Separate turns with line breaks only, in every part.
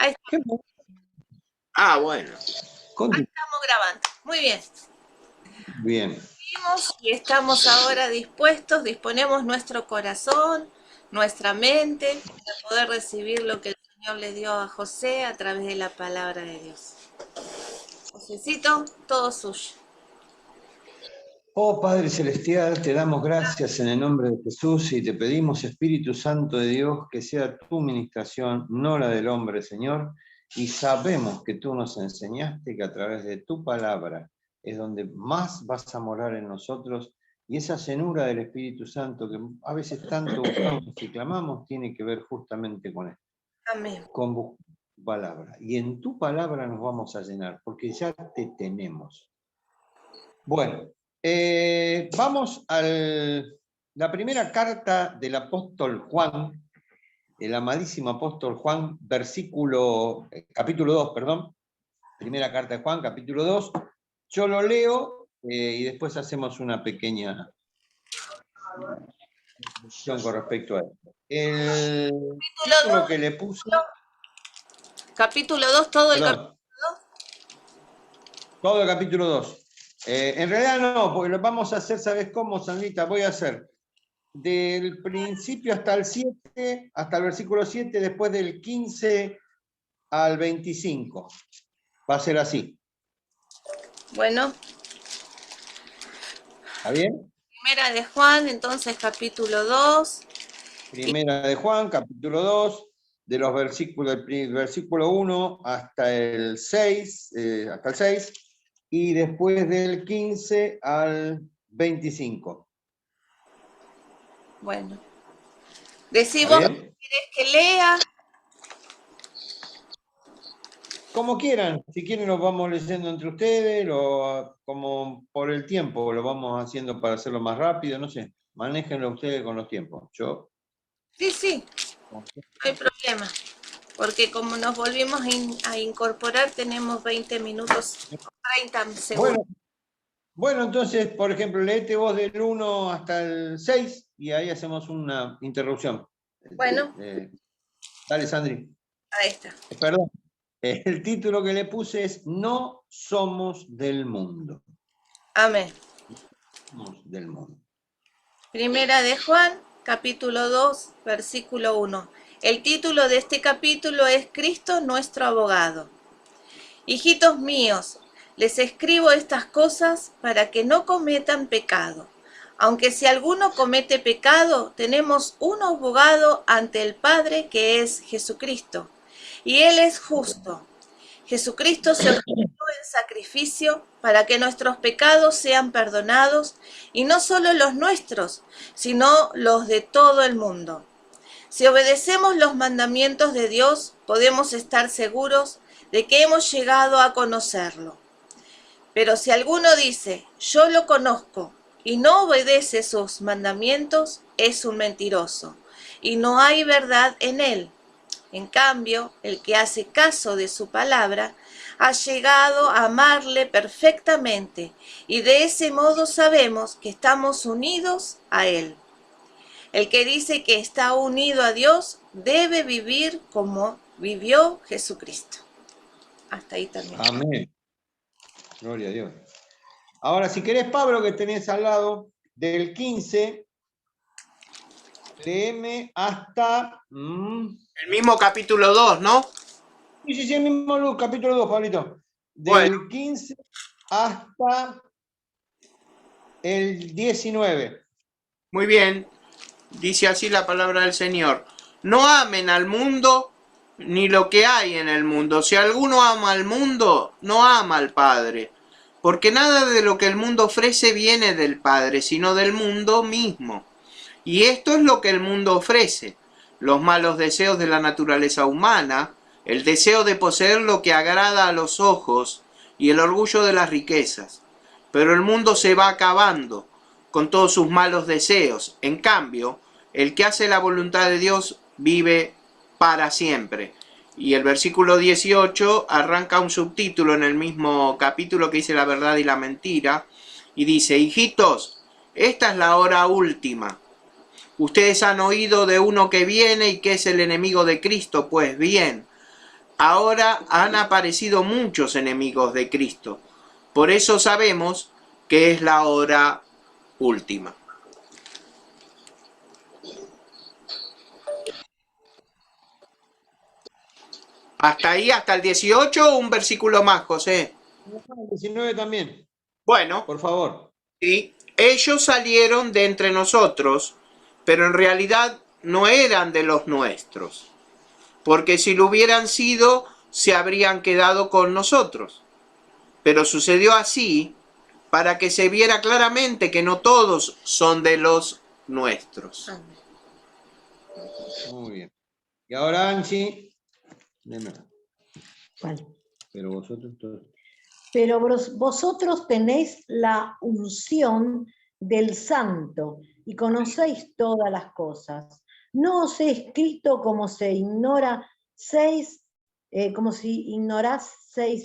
Ahí
Qué bueno.
bueno.
Conti-
Estamos grabando. Muy bien.
Bien.
Seguimos y estamos ahora disponemos nuestro corazón, nuestra mente, para poder recibir lo que el Señor le dio a José a través de la palabra de Dios. Josécito, todo suyo.
Oh Padre Celestial, te damos gracias en el nombre de Jesús y te pedimos, Espíritu Santo de Dios, que sea tu ministración, no la del hombre, Señor. Y sabemos que tú nos enseñaste que a través de tu palabra es donde más vas a morar en nosotros, y esa llenura del Espíritu Santo que a veces tanto buscamos y clamamos tiene que ver justamente con esto,
Amén.
con tu palabra. Y en tu palabra nos vamos a llenar, porque ya te tenemos. Bueno, vamos a la primera carta del apóstol Juan, el amadísimo apóstol Juan, capítulo 2, perdón. Primera carta de Juan, capítulo 2. Yo lo leo y después hacemos una pequeña discusión con respecto a esto. El título que le puse...
Capítulo 2, todo el
Perdón,
capítulo 2.
todo el capítulo 2. En realidad no, porque lo vamos a hacer, ¿sabes cómo, Sandrita? Voy a hacer del principio hasta el 7, hasta el versículo 7, después del 15 al 25. Va a ser así.
Bueno,
¿Está bien?
primera de Juan, entonces capítulo 2.
Primera de Juan, capítulo 2, de los versículos, del versículo 1 hasta el 6, y después del 15 al 25.
Bueno. Decí
¿Está
vos,
bien?
¿querés que lea?
Como quieran, si quieren lo vamos leyendo entre ustedes, como por el tiempo lo vamos haciendo para hacerlo más rápido, no sé, manéjenlo ustedes con los tiempos. Yo.
Sí, no hay problema, porque como nos volvimos a incorporar, tenemos 20 minutos, 30 segundos.
Bueno, entonces, por ejemplo, léete vos del 1 hasta el 6 y ahí hacemos una interrupción.
Bueno.
Dale, Sandri.
Ahí está.
Perdón. El título que le puse es No somos del mundo.
Amén.
No somos del mundo.
Primera de Juan, capítulo 2, versículo 1. El título de este capítulo es Cristo nuestro abogado. Hijitos míos, les escribo estas cosas para que no cometan pecado. Aunque si alguno comete pecado, tenemos un abogado ante el Padre que es Jesucristo. Y Él es justo. Jesucristo se ofreció en sacrificio para que nuestros pecados sean perdonados, y no solo los nuestros, sino los de todo el mundo. Si obedecemos los mandamientos de Dios, podemos estar seguros de que hemos llegado a conocerlo. Pero si alguno dice, yo lo conozco, y no obedece sus mandamientos, es un mentiroso, y no hay verdad en él. En cambio, el que hace caso de su palabra ha llegado a amarle perfectamente, y de ese modo sabemos que estamos unidos a él. El que dice que está unido a Dios debe vivir como vivió Jesucristo. Hasta ahí también.
Amén. Gloria a Dios. Ahora, si querés, Pablo, que tenés al lado, del 15, léeme hasta...
El mismo capítulo 2, ¿no?
Sí, el mismo capítulo 2, Pablito. Del 15 hasta el 19.
Muy bien. Dice así la palabra del Señor. No amen al mundo ni lo que hay en el mundo. Si alguno ama al mundo, no ama al Padre. Porque nada de lo que el mundo ofrece viene del Padre, sino del mundo mismo. Y esto es lo que el mundo ofrece: los malos deseos de la naturaleza humana, el deseo de poseer lo que agrada a los ojos y el orgullo de las riquezas. Pero el mundo se va acabando con todos sus malos deseos. En cambio, el que hace la voluntad de Dios vive para siempre. Y el versículo 18 arranca un subtítulo en el mismo capítulo que dice la verdad y la mentira, y dice: hijitos, esta es la hora última. Ustedes han oído de uno que viene y que es el enemigo de Cristo. Pues bien, ahora han aparecido muchos enemigos de Cristo. Por eso sabemos que es la hora última. Hasta ahí, hasta el 18, un versículo más, José.
El 19 también,
Bueno,
por favor.
sí, ellos salieron de entre nosotros, pero en realidad no eran de los nuestros, porque si lo hubieran sido, se habrían quedado con nosotros. Pero sucedió así para que se viera claramente que no todos son de los nuestros.
Muy bien. Y ahora, Anchi, deme.
¿Cuál?
Pero vosotros todos.
Pero vosotros tenéis la unción del Santo y conocéis todas las cosas. No os he escrito como si ignoraseis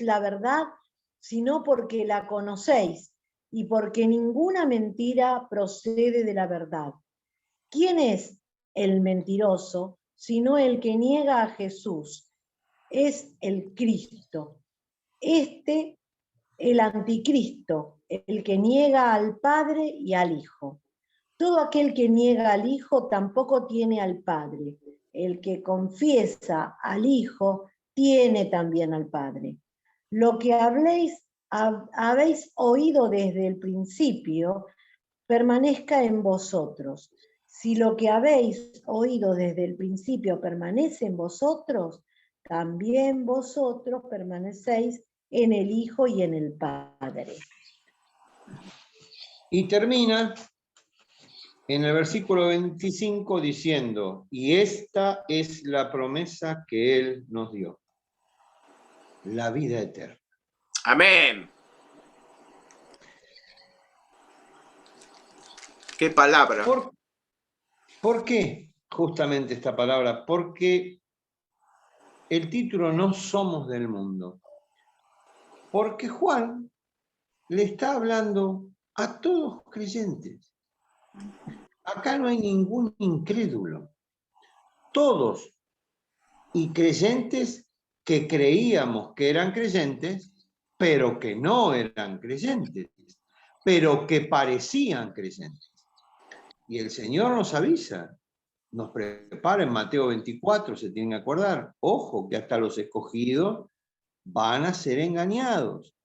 la verdad, sino porque la conocéis y porque ninguna mentira procede de la verdad. ¿Quién es el mentiroso sino el que niega a Jesús? Es el Cristo. El anticristo, el que niega al Padre y al Hijo. Todo aquel que niega al Hijo tampoco tiene al Padre. El que confiesa al Hijo tiene también al Padre. Lo que habéis oído desde el principio permanezca en vosotros. Si lo que habéis oído desde el principio permanece en vosotros, también vosotros permanecéis en el Hijo y en el Padre.
Y termina en el versículo 25 diciendo, y esta es la promesa que Él nos dio, la vida eterna.
Amén. ¿Qué palabra?
¿Por qué justamente esta palabra? Porque el título no somos del mundo. Porque Juan le está hablando a todos creyentes. Acá no hay ningún incrédulo. Todos y creyentes que creíamos que eran creyentes, pero que no eran creyentes, pero que parecían creyentes. Y el Señor nos avisa, nos prepara en Mateo 24, se tienen que acordar, ojo que hasta los escogidos van a ser engañados.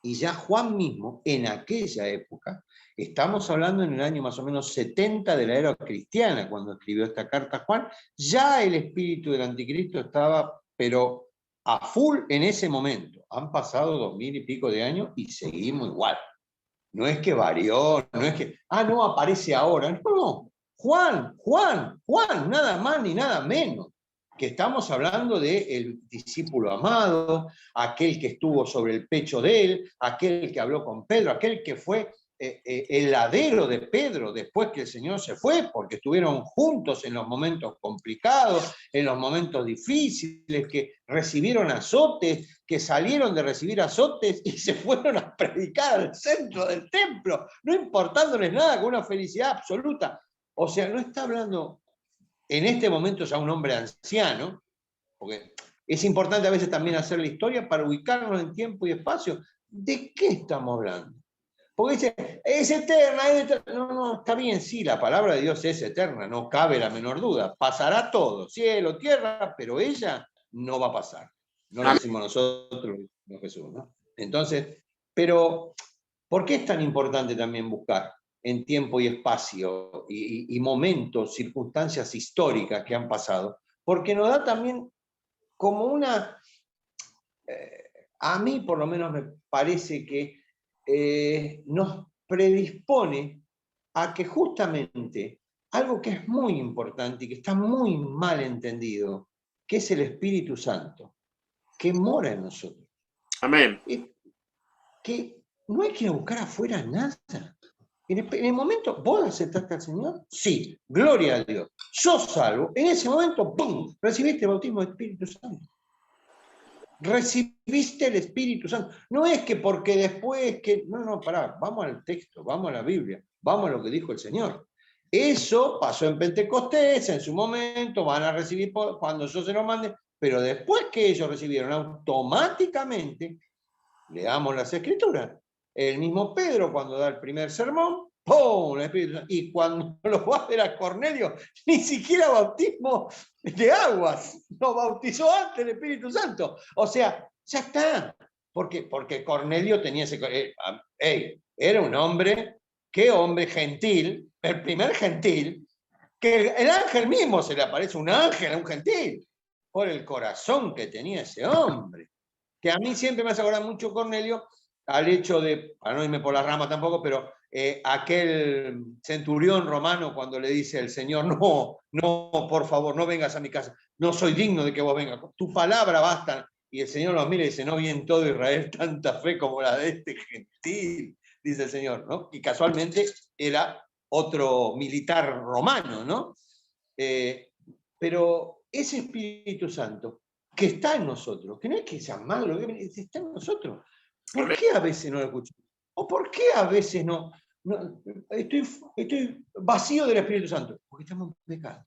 Y ya Juan mismo, en aquella época, estamos hablando en el año más o menos 70 de la era cristiana, cuando escribió esta carta Juan, ya el espíritu del anticristo estaba, pero a full en ese momento. Han pasado 2000 y pico de años y seguimos igual. No es que varió, no es que, no aparece ahora. No, Juan, nada más ni nada menos. Que estamos hablando del discípulo amado, aquel que estuvo sobre el pecho de él, aquel que habló con Pedro, aquel que fue el ladero de Pedro después que el Señor se fue, porque estuvieron juntos en los momentos complicados, en los momentos difíciles, que recibieron azotes, que salieron de recibir azotes y se fueron a predicar al centro del templo, no importándoles nada, con una felicidad absoluta. O sea, no está hablando en este momento ya un hombre anciano, porque es importante a veces también hacer la historia para ubicarnos en tiempo y espacio. ¿De qué estamos hablando? Porque dice, es eterna, es eterna. No, está bien, sí, la palabra de Dios es eterna, no cabe la menor duda. Pasará todo, cielo, tierra, pero ella no va a pasar. No lo decimos nosotros, no Jesús, ¿no? Entonces, pero, ¿por qué es tan importante también buscar en tiempo y espacio y momentos, circunstancias históricas que han pasado? Porque nos da también como una... a mí por lo menos me parece que nos predispone a que justamente algo que es muy importante y que está muy mal entendido, que es el Espíritu Santo, que mora en nosotros.
Amén.
Que no hay que ir a buscar afuera nada. En el momento, ¿vos aceptaste al Señor? Sí, gloria a Dios. Yo salvo. En ese momento, ¡pum!, recibiste el bautismo del Espíritu Santo. Recibiste el Espíritu Santo. No es que porque después que... No, pará, vamos al texto, vamos a la Biblia, vamos a lo que dijo el Señor. Eso pasó en Pentecostés, en su momento, van a recibir cuando yo se lo mande. Pero después que ellos recibieron automáticamente, leamos las Escrituras, el mismo Pedro cuando da el primer sermón, ¡pum! El Espíritu Santo. Y cuando lo va a ver a Cornelio, ni siquiera bautismo de aguas, lo bautizó antes el Espíritu Santo. O sea, ya está. Porque Cornelio tenía ese... era un hombre, qué hombre gentil, el primer gentil, que el ángel mismo se le aparece, un ángel a un gentil, por el corazón que tenía ese hombre. Que a mí siempre me hace acordar mucho Cornelio, al hecho de, para no irme por la rama tampoco, pero aquel centurión romano cuando le dice al Señor, no, por favor, no vengas a mi casa, no soy digno de que vos vengas, tu palabra basta. Y el Señor los mira y dice, no vi en todo Israel tanta fe como la de este gentil, dice el Señor, ¿no? Y casualmente era otro militar romano, ¿no? Pero ese Espíritu Santo que está en nosotros, que no es que sea malo, está en nosotros. ¿Por qué a veces no lo escuchamos? ¿O por qué a veces no estoy vacío del Espíritu Santo? Porque estamos en pecado.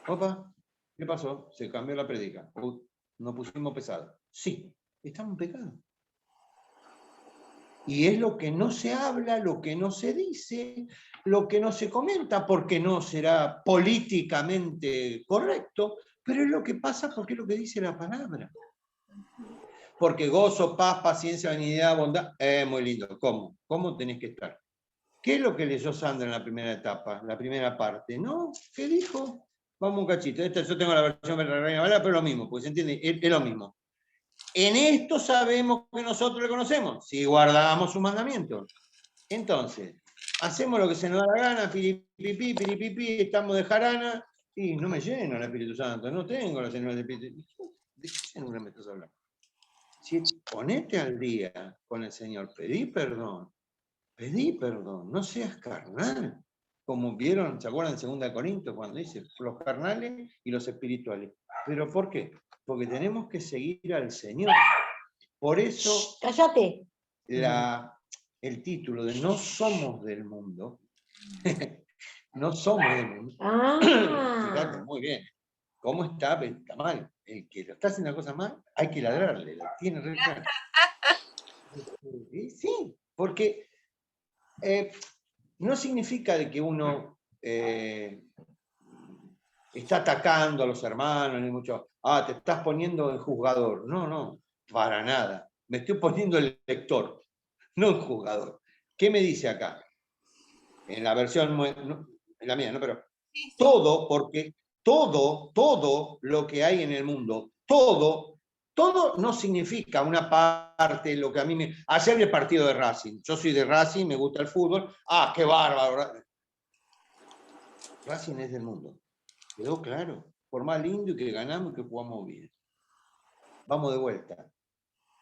Opa, ¿qué pasó? Se cambió la predica. Nos pusimos pesados. Sí, estamos en pecado. Y es lo que no se habla, lo que no se dice, lo que no se comenta, porque no será políticamente correcto, pero es lo que pasa porque es lo que dice la palabra. Porque gozo, paz, paciencia, benignidad, bondad, muy lindo. ¿Cómo? ¿Cómo tenés que estar? ¿Qué es lo que leyó Sandra en la primera etapa, la primera parte? ¿No? ¿Qué dijo? Vamos un cachito. Yo tengo la versión de la Reina Valera, pero es lo mismo, pues se entiende, es lo mismo. En esto sabemos que nosotros le conocemos, si guardamos sus mandamientos. Entonces, hacemos lo que se nos da la gana, piripipi, estamos de jarana, y no me lleno el Espíritu Santo, no tengo la llenura del Espíritu Santo. ¿De qué llenura me estás hablando? Si ponete al día con el Señor, pedí perdón, no seas carnal. Como vieron, ¿se acuerdan en 2 Corintios cuando dice los carnales y los espirituales? ¿Pero por qué? Porque tenemos que seguir al Señor. Por eso,
¡Cállate!
el título de No somos del mundo, no somos del mundo. Fíjate, muy bien. ¿Cómo está? Está mal. El que lo está haciendo la cosa mal, hay que ladrarle, la tiene re clara. Sí, porque no significa de que uno está atacando a los hermanos, ni mucho, te estás poniendo en juzgador. No, para nada. Me estoy poniendo el lector, no el juzgador. ¿Qué me dice acá? En la versión, en la mía, ¿no? Pero todo, porque todo lo que hay en el mundo, todo no significa una parte, lo que a mí me... Ayer el partido de Racing, yo soy de Racing, me gusta el fútbol, qué bárbaro. Racing es del mundo, quedó claro, por más lindo que ganamos y que jugamos bien. Vamos de vuelta.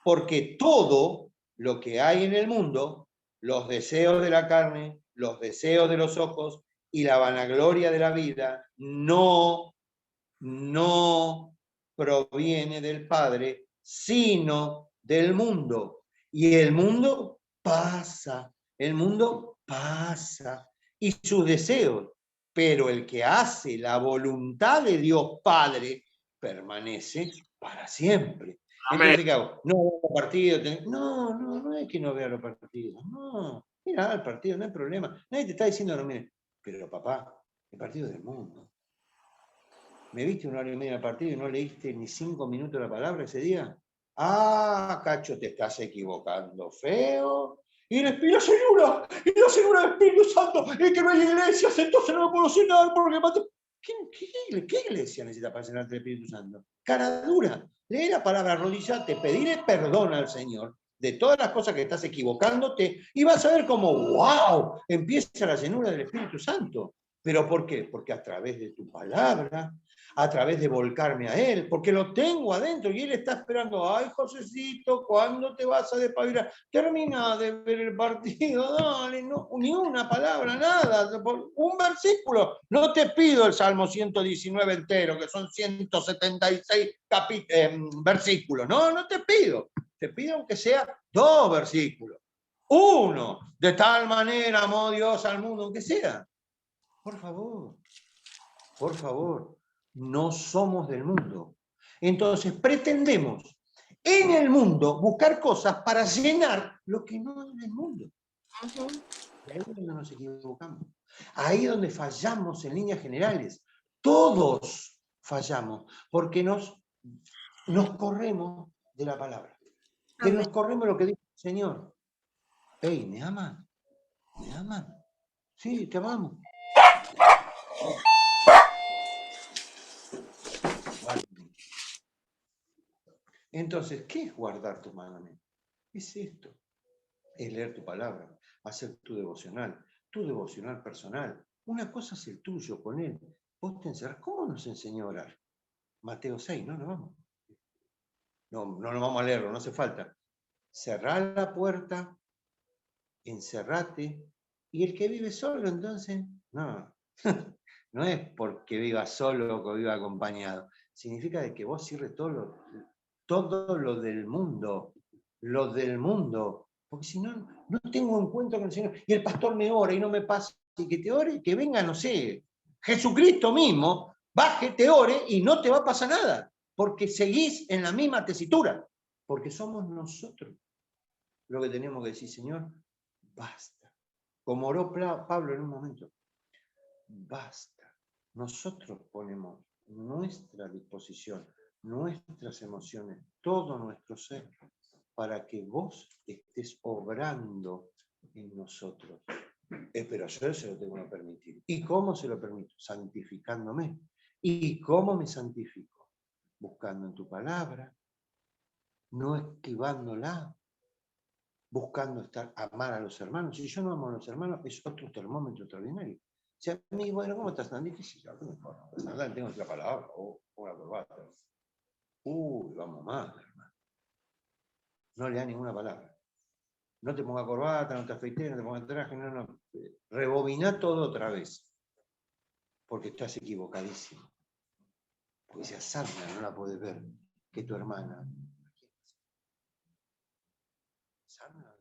Porque todo lo que hay en el mundo, los deseos de la carne, los deseos de los ojos y la vanagloria de la vida, no proviene del Padre, sino del mundo. Y el mundo pasa, y sus deseos. Pero el que hace la voluntad de Dios Padre permanece para siempre. Entonces, ¿qué hago? No veo los partidos. No es que no vea los partidos. No, mira el partido, no hay problema. Nadie te está diciendo, no, mire, pero papá, el partido es del mundo. ¿Me viste 1 hora y media del partido y no leíste ni 5 minutos la palabra ese día? Cacho, te estás equivocando feo. Y la señora del Espíritu Santo, es que no hay iglesias, entonces no me puedo cenar porque mató. ¿Qué iglesia necesita para cenarte el Espíritu Santo? Cara dura. Lee la palabra, arrodillate, pedirle perdón al Señor de todas las cosas que estás equivocándote y vas a ver como, ¡wow!, empieza la llenura del Espíritu Santo. ¿Pero por qué? Porque a través de tu palabra, a través de volcarme a Él, porque lo tengo adentro y Él está esperando, ay, Josecito, ¿cuándo te vas a despabilar? Termina de ver el partido, dale, no, ni una palabra, nada, un versículo. No te pido el Salmo 119 entero, que son 176 versículos, no te pido. Te pido aunque sea 2 versículos. 1, de tal manera amó Dios al mundo, aunque sea. Por favor, no somos del mundo. Entonces pretendemos en el mundo buscar cosas para llenar lo que no hay en el mundo.
Ujú.
Y ahí es donde nos equivocamos. Ahí es donde fallamos en líneas generales. Todos fallamos porque nos corremos de la palabra. Que
Amén.
nos corremos de lo que dice el Señor. Hey, ¿me aman? ¿Me aman? Sí, te amamos. Entonces, ¿qué es guardar tus mandamientos? Es esto. Es leer tu palabra, hacer tu devocional personal. Una cosa es el tuyo con él. Vos te encerrás. ¿Cómo nos enseñó a orar? Mateo 6, no nos vamos. No nos vamos a leerlo, no hace falta. Cerrá la puerta, encerrate, y el que vive solo, entonces, no, no es porque viva solo o que viva acompañado. Significa de que vos cierres todo lo del mundo, porque si no, no tengo encuentro con el Señor. Y el pastor me ora y no me pasa, y que te ore, que venga, no sé, Jesucristo mismo, baje, te ore y no te va a pasar nada, porque seguís en la misma tesitura, porque somos nosotros lo que tenemos que decir, Señor, basta. Como oró Pablo en un momento, basta. Nosotros ponemos nuestra disposición, nuestras emociones, todo nuestro ser, para que vos estés obrando en nosotros. Pero yo se lo tengo que permitir. ¿Y cómo se lo permito? Santificándome. ¿Y cómo me santifico? Buscando en tu palabra, no esquivándola, buscando amar a los hermanos. Si yo no amo a los hermanos, es otro termómetro extraordinario. Si a mí, bueno, ¿cómo estás tan difícil? Tengo otra palabra, o una corbata. Vamos más, hermano. No le da ninguna palabra. No te ponga corbata, no te afeites, no te ponga traje, no. Rebobiná todo otra vez. Porque estás equivocadísimo. Porque esa sarna no la podés ver, que tu hermana. Sarna,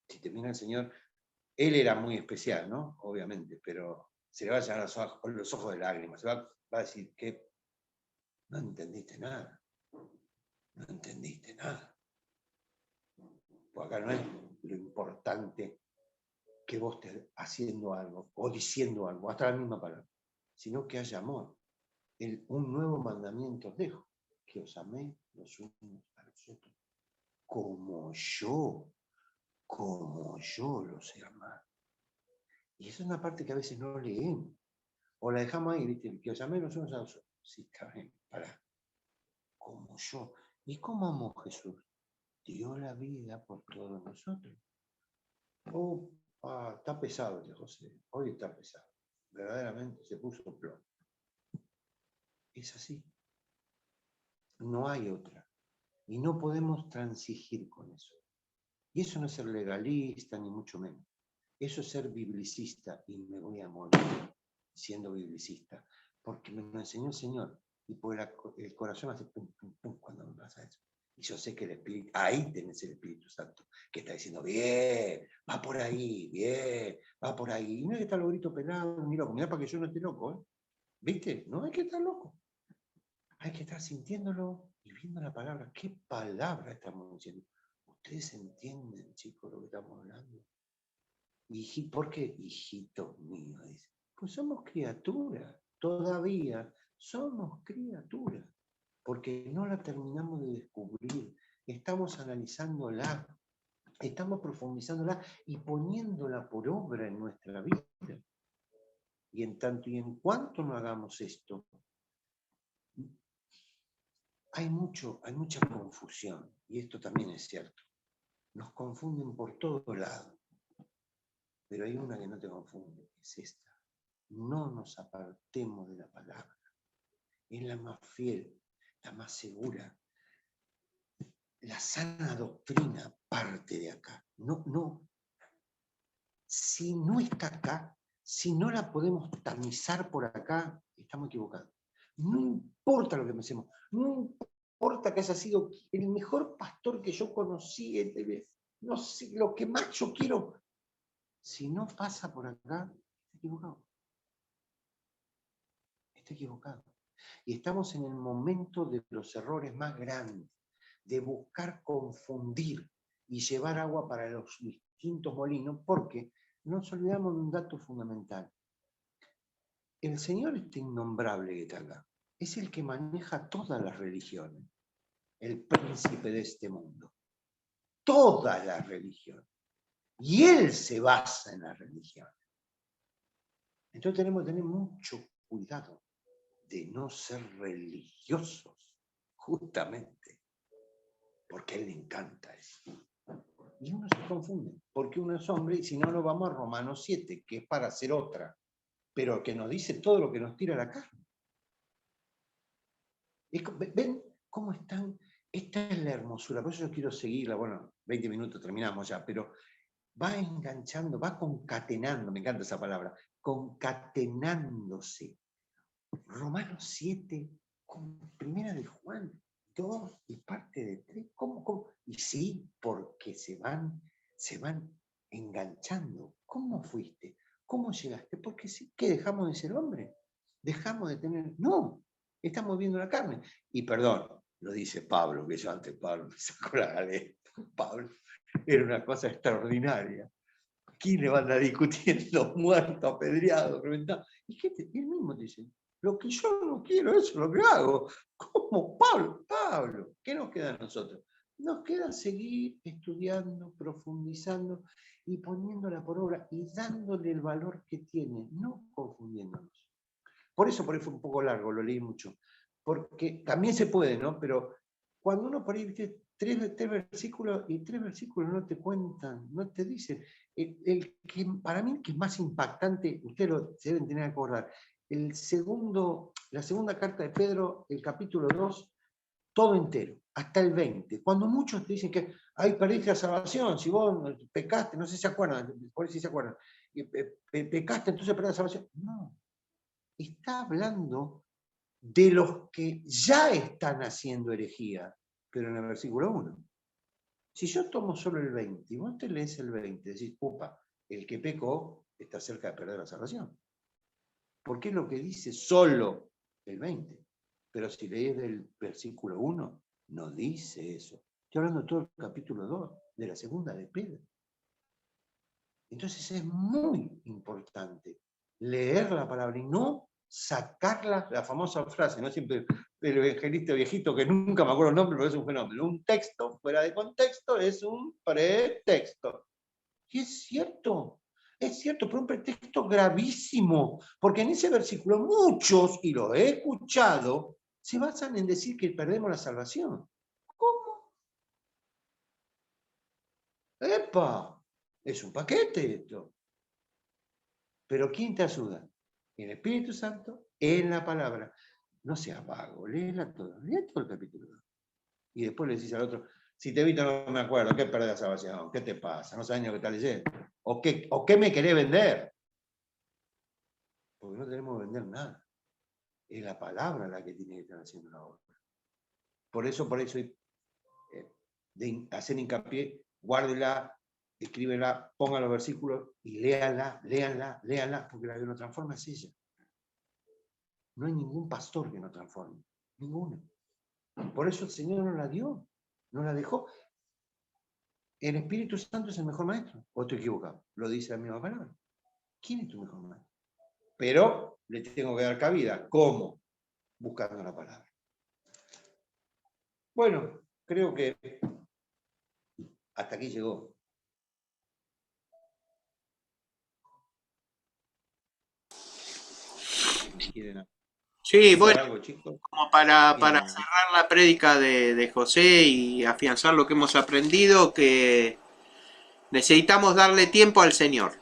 si te mira el Señor, él era muy especial, ¿no? Obviamente, pero se le va a llenar los ojos de lágrimas, se va a decir que no entendiste nada, no entendiste nada. Pues acá no es lo importante que vos estés haciendo algo o diciendo algo, hasta la misma palabra, sino que haya amor. Un nuevo mandamiento os dejo, que os améis los unos a los otros, como yo los he amado. Y esa es una parte que a veces no leemos. O la dejamos ahí, ¿viste? Que os améis los unos a los otros. Sí, está bien, pará. Como yo. ¿Y cómo amó Jesús? Dio la vida por todos nosotros. Está pesado este José. Hoy está pesado. Verdaderamente se puso plomo. Es así. No hay otra. Y no podemos transigir con eso. Y eso no es ser legalista, ni mucho menos. Eso es ser biblicista. Y me voy a morir siendo biblicista. Porque me lo enseñó el Señor. Y por el corazón hace pum, pum, pum cuando me pasa eso. Y yo sé que el Espíritu, ahí tenés el Espíritu Santo, que está diciendo, bien, va por ahí, bien, va por ahí. Y no hay que estar los gritos pelados, ni loco. Mirá para que yo no esté loco, ¿eh? ¿Viste? No hay que estar loco. Hay que estar sintiéndolo y viendo la palabra. ¿Qué palabra estamos diciendo? ¿Ustedes entienden, chicos, lo que estamos hablando? ¿Por qué? Hijito mío, dice. Pues somos criaturas, todavía somos criaturas, porque no la terminamos de descubrir, estamos analizándola, estamos profundizándola y poniéndola por obra en nuestra vida. Y en tanto y en cuanto no hagamos esto, hay mucha confusión, y esto también es cierto. Nos confunden por todos lados, pero hay una que no te confunde, es esta. No nos apartemos de la palabra. Es la más fiel, la más segura. La sana doctrina parte de acá. No. Si no está acá, si no la podemos tamizar por acá, estamos equivocados. No importa lo que pensemos, no importa que haya sido el mejor pastor que yo conocí, no sé, lo que más yo quiero. Si no pasa por acá, está equivocado. Está equivocado. Y estamos en el momento de los errores más grandes, de buscar confundir y llevar agua para los distintos molinos, porque nos olvidamos de un dato fundamental. El Señor este innombrable que está acá es el que maneja todas las religiones, el príncipe de este mundo, todas las religiones. Y Él se basa en las religiones. Entonces tenemos que tener mucho cuidado de no ser religiosos, justamente, porque a Él le encanta eso. Y uno se confunde, porque uno es hombre, y si no, nos vamos a Romanos 7, que es para hacer otra, pero que nos dice todo lo que nos tira la carne. ¿Ven cómo están? Esta es la hermosura, por eso yo quiero seguirla, bueno, 20 minutos terminamos ya, pero va enganchando, va concatenando, me encanta esa palabra, concatenándose. Romanos 7, con primera de Juan 2 y parte de 3, ¿cómo? Y sí, porque se van enganchando. ¿Cómo fuiste? ¿Cómo llegaste? Porque sí, ¿qué dejamos de ser hombre? ¿Dejamos de tener? No, estamos viendo la carne. Y perdón, lo dice Pablo, que yo antes Pablo me sacó la galera. Pablo era una cosa extraordinaria. ¿Quién le va a andar discutiendo? Muerto, apedreado, reventado. Y él mismo dice, lo que yo no quiero, eso es lo que hago. ¿Cómo? Pablo, ¿qué nos queda a nosotros? Nos queda seguir estudiando, profundizando y poniéndola por obra y dándole el valor que tiene, no confundiéndonos. Por eso fue un poco largo, lo leí mucho. Porque también se puede, ¿no? Pero cuando uno por ahí dice tres versículos y 3 versículos no te cuentan, no te dicen. El que para mí el que es más impactante, ustedes se deben tener que acordar, la segunda carta de Pedro, el capítulo 2, todo entero, hasta el 20. Cuando muchos te dicen que ahí perdiste la salvación, si vos pecaste, no sé si se acuerdan, por si se acuerdan, pecaste, entonces perdés la salvación. No, está hablando de los que ya están haciendo herejía, pero en el versículo 1. Si yo tomo solo el 20 y vos te lees el 20, decís, upa, el que pecó está cerca de perder la salvación. Porque es lo que dice solo el 20. Pero si lees del versículo 1, no dice eso. Estoy hablando de todo el capítulo 2, de la segunda de Pedro. Entonces es muy importante leer la palabra y no sacarla, la famosa frase, no siempre el evangelista viejito que nunca me acuerdo el nombre, pero es un fenómeno. Un texto fuera de contexto es un pretexto. Y es cierto, pero un pretexto gravísimo, porque en ese versículo muchos, y lo he escuchado, se basan en decir que perdemos la salvación. ¿Cómo? ¡Epa! Es un paquete esto. Pero ¿quién te ayuda? El Espíritu Santo, en la palabra. No seas vago, léela todo, lee todo el capítulo 2. Y después le decís al otro, si te viste no me acuerdo, ¿qué perdés la salvación? ¿Qué te pasa? ¿No sabes ni lo que estás leyendo? ¿O qué me querés vender? Porque no tenemos que vender nada. Es la palabra la que tiene que estar haciendo la obra. Por eso, de hacer hincapié, guárdela, escríbela, ponga los versículos y léanla, porque la que nos transforma es ella. No hay ningún pastor que nos transforme, ninguno. Por eso el Señor nos la dio, nos la dejó. El Espíritu Santo es el mejor maestro. ¿O estoy equivocado? Lo dice la misma palabra. ¿Quién es tu mejor maestro? Pero le tengo que dar cabida. ¿Cómo? Buscando la palabra. Bueno, creo que hasta aquí llegó.
Sí, bueno,
algo, chicos?
como para cerrar la prédica de José y afianzar lo que hemos aprendido, que necesitamos darle tiempo al Señor.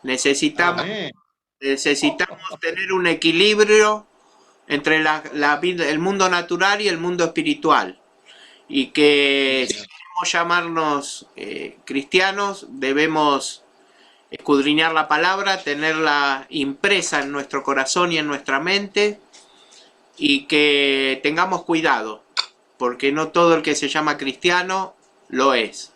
Necesitamos tener un equilibrio entre el mundo natural y el mundo espiritual. Y que si queremos llamarnos cristianos, debemos escudriñar la palabra, tenerla impresa en nuestro corazón y en nuestra mente, y que tengamos cuidado, porque no todo el que se llama cristiano lo es,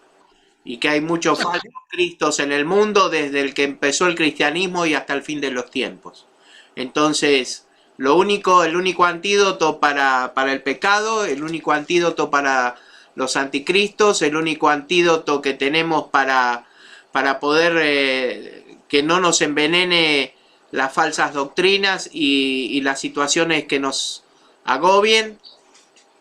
y que hay muchos falsos cristos en el mundo desde el que empezó el cristianismo y hasta el fin de los tiempos. Entonces El único antídoto para el pecado, el único antídoto para los anticristos, el único antídoto que tenemos para poder que no nos envenene las falsas doctrinas y las situaciones que nos agobien,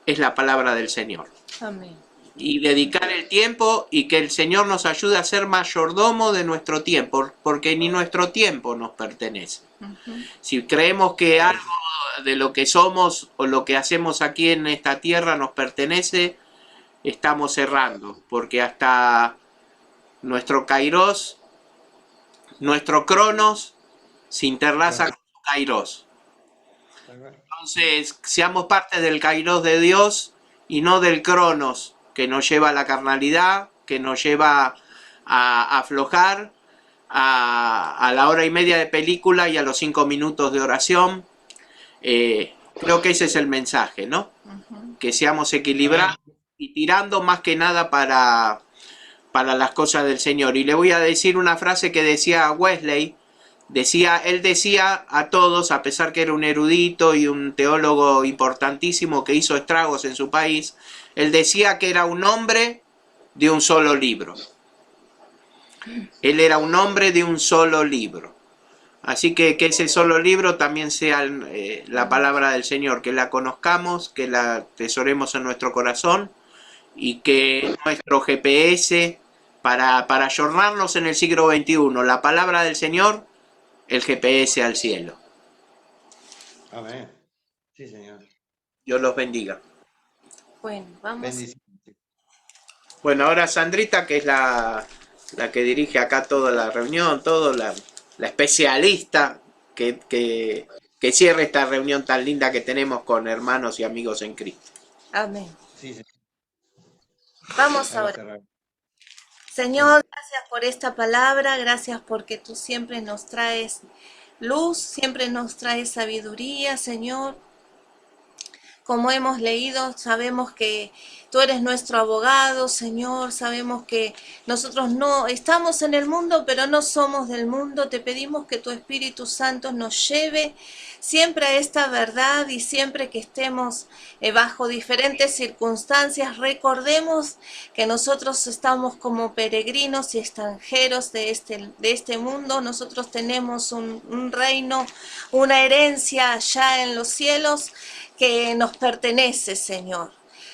es la palabra del Señor.
Amén.
Y dedicar el tiempo y que el Señor nos ayude a ser mayordomo de nuestro tiempo, porque ni nuestro tiempo nos pertenece. Si creemos que algo de lo que somos o lo que hacemos aquí en esta tierra nos pertenece, estamos errando, porque hasta nuestro kairos, nuestro cronos, se interlaza con su kairos. Entonces, seamos parte del kairos de Dios y no del cronos, que nos lleva a la carnalidad, que nos lleva a aflojar, a la hora y media de película y a los 5 minutos de oración. Creo que ese es el mensaje, ¿no? Que seamos equilibrados y tirando más que nada para las cosas del Señor. Y le voy a decir una frase que decía Wesley. Él decía a todos, a pesar que era un erudito y un teólogo importantísimo que hizo estragos en su país, él decía que era un hombre de un solo libro. Él era un hombre de un solo libro. Así que ese solo libro también sea la palabra del Señor, que la conozcamos, que la atesoremos en nuestro corazón y que nuestro GPS para ayornarnos en el siglo XXI, la palabra del Señor, el GPS al cielo.
Amén. Sí, Señor.
Dios los bendiga.
Bueno, vamos.
Bendiciones.
Bueno, ahora Sandrita, que es la que dirige acá toda la reunión, la especialista que cierre esta reunión tan linda que tenemos con hermanos y amigos en Cristo.
Amén.
Sí, Señor.
Vamos
Ahora
ahora.
cerrar.
Señor, gracias por esta palabra, gracias porque tú siempre nos traes luz, siempre nos traes sabiduría, Señor. Como hemos leído, sabemos que tú eres nuestro abogado, Señor. Sabemos que nosotros no estamos en el mundo, pero no somos del mundo. Te pedimos que tu Espíritu Santo nos lleve siempre a esta verdad y siempre que estemos bajo diferentes circunstancias, recordemos que nosotros estamos como peregrinos y extranjeros de este mundo. Nosotros tenemos un reino, una herencia allá en los cielos que nos pertenece, Señor.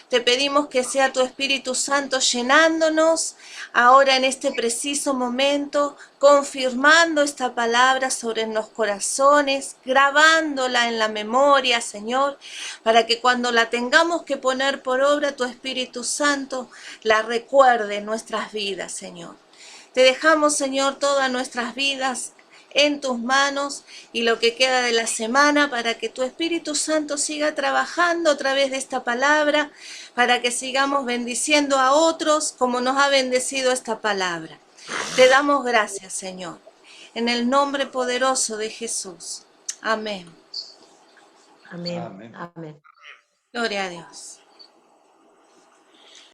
Te pedimos que sea tu Espíritu Santo llenándonos ahora en este preciso momento, confirmando esta palabra sobre los corazones, grabándola en la memoria, Señor, para que cuando la tengamos que poner por obra, tu Espíritu Santo la recuerde en nuestras vidas, Señor. Te dejamos, Señor, todas nuestras vidas en tus manos y lo que queda de la semana para que tu Espíritu Santo siga trabajando a través de esta palabra, para que sigamos bendiciendo a otros como nos ha bendecido esta palabra. Te damos gracias, Señor, en el nombre poderoso de Jesús. Amén.
Amén.
Amén.
Amén.
Gloria a Dios.